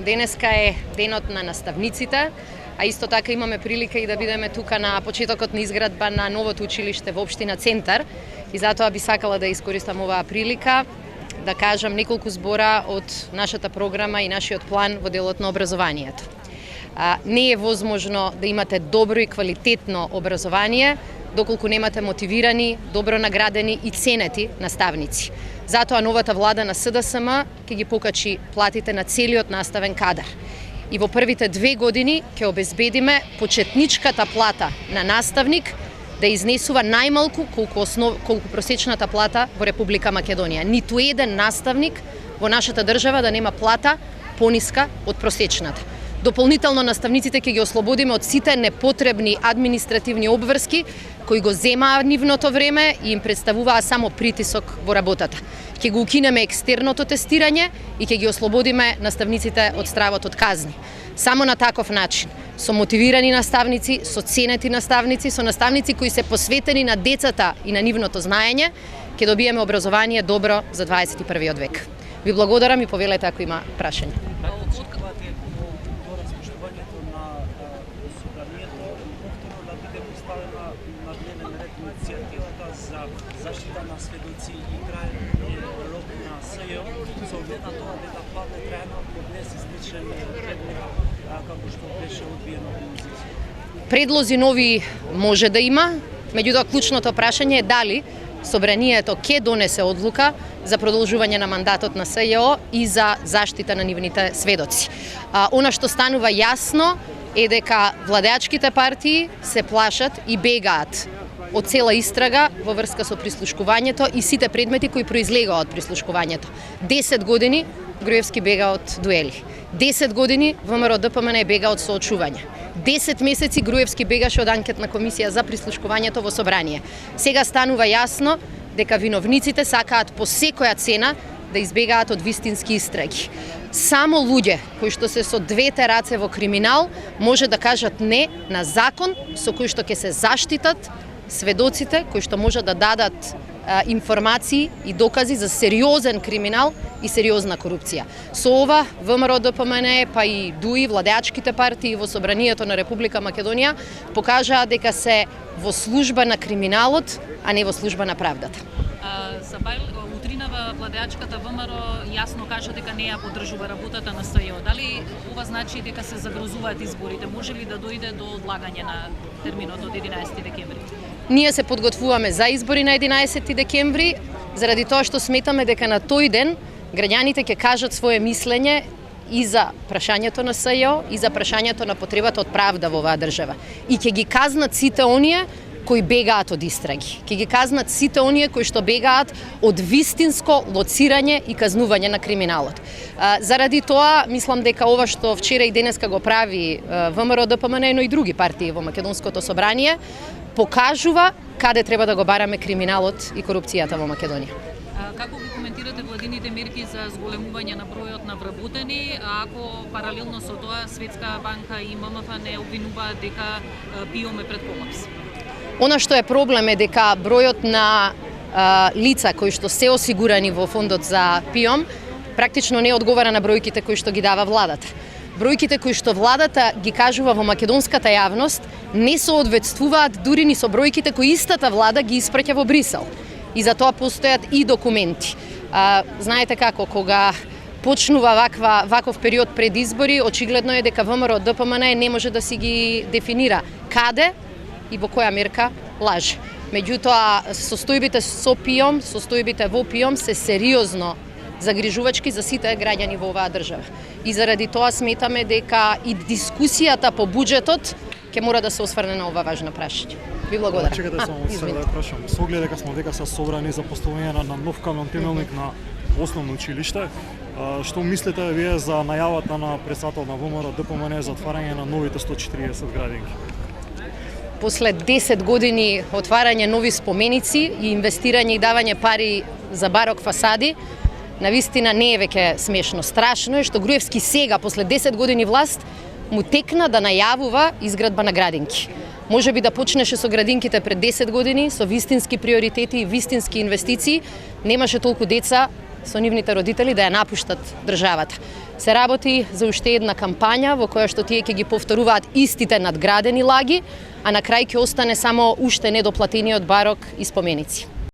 денеска е денот на наставниците, а исто така имаме прилика и да бидеме тука на почетокот на изградба на новото училиште во општина Центар и затоа би сакала да искористам оваа прилика да кажам неколку збора од нашата програма и нашиот план во делот на образованието. Не е возможно да имате добро и квалитетно образование доколку немате мотивирани, добро наградени и ценети наставници. Затоа новата влада на СДСМ ќе ги покачи платите на целиот наставен кадар. И во првите 2 години ќе обезбедиме почетничката плата на наставник да изнесува најмалку колку просечната плата во Република Македонија. Ниту еден наставник во нашата држава да нема плата пониска од просечната. Дополнително наставниците ќе ги ослободиме од сите непотребни административни обврски кои го земаа нивното време и им представуваа само притисок во работата. Ќе го укинеме екстерното тестирање и ќе ги ослободиме наставниците од стравот од казни. Само на таков начин, со мотивирани наставници, со ценети наставници, со наставници кои се посветени на децата и на нивното знаење, ќе добиеме образование добро за 21. век. Ви благодарам и повелете ако има прашања. За заштита на сведоци и крајен рок на СЈО, со оглед на тоа дека падне трајно днес изличен предлог како што беше одбиено во опозиција. Предлози нови може да има, меѓутоа клучното прашање е дали Собранието ќе донесе одлука за продолжување на мандатот на СЈО и за заштита на нивните сведоци. Она што станува јасно е дека владеачките партии се плашат и бегаат од цела истрага во врска со прислушкувањето и сите предмети кои произлегаа од прислушкувањето. 10 години Груевски бега од дуели. 10 години ВМРО ДПМН бега од соочување. 10 месеци Груевски бегаше од анкетна комисија за прислушкувањето во собрание. Сега станува јасно дека виновниците сакаат по секоја цена да избегаат од вистински истраги. Само луѓе кои што се со двете раце во криминал може да кажат не на закон со кој што ќе се заштитат сведоците кои што може да дадат информации и докази за сериозен криминал и сериозна корупција. Со ова ВМРО ДПМН па и ДУИ, владеачките партии во Собранието на Република Македонија покажаа дека се во служба на криминалот, а не во служба на правдата. Утринава владеачката ВМРО јасно кажа дека не ја поддржува работата на СЈО. Дали ова значи дека се загрозуваат изборите? Може ли да дојде до одлагање на терминот од 11 декември? Ние се подготвуваме за избори на 11 декември, заради тоа што сметаме дека на тој ден граѓаните ќе кажат свое мислење и за прашањето на СЈО, и за прашањето на потребата од правда во оваа држава. И ќе ги казнат сите оние кои бегаат од истраги. Ќе ги казнат сите оние кои што бегаат од вистинско лоцирање и казнување на криминалот. Заради тоа, мислам дека ова што вчера и денеска го прави ВМРО ДПМН, но и други партии во Македонското собрание, покажува каде треба да го бараме криминалот и корупцијата во Македонија. Како ги коментирате владините мерки за зголемување на бројот на вработени, ако паралелно со тоа Светска банка и ММФ не обвинуваат дека ПИОМ е пред колапс? Она што е проблем е дека бројот на лица кои што се осигурани во фондот за ПИОМ практично не одговара на бројките кои што ги дава владата. Бројките кои што владата ги кажува во македонската јавност не соодветствуваат дури ни со бројките кои истата влада ги испраќа во Брисел. И за тоа постојат и документи. Знаете како, кога почнува ваков период пред избори, очигледно е дека ВМРО ДПМН не може да си ги дефинира каде и во која мерка лаже. Меѓутоа, состојбите со ПИОМ, состојбите во ПИОМ се сериозно загрижувачки за сите граѓани во оваа држава. И заради тоа сметаме дека и дискусијата по буџетот ќе мора да се осврне на ова важно прашање. Ви благодарам. Чекате само сега да прашам. Со оглед дека сме века се собрани за поставување на нов канон темелник на основно училиште, што мислите вие за најавата на председател на ВМРО ДПМН за отварање на новите 140 градинки? После 10 години отварање нови споменици и инвестирање и давање пари за барок фасади, навистина не е веќе смешно. Страшно е што Груевски сега, после 10 години власт, му текна да најавува изградба на градинки. Може би да почнеше со градинките пред 10 години, со вистински приоритети и вистински инвестиции, немаше толку деца со нивните родители да ја напуштат државата. Се работи за уште една кампања во која што тие ќе ги повторуваат истите надградени лаги, а на крај ќе остане само уште недоплатениот барок и споменици.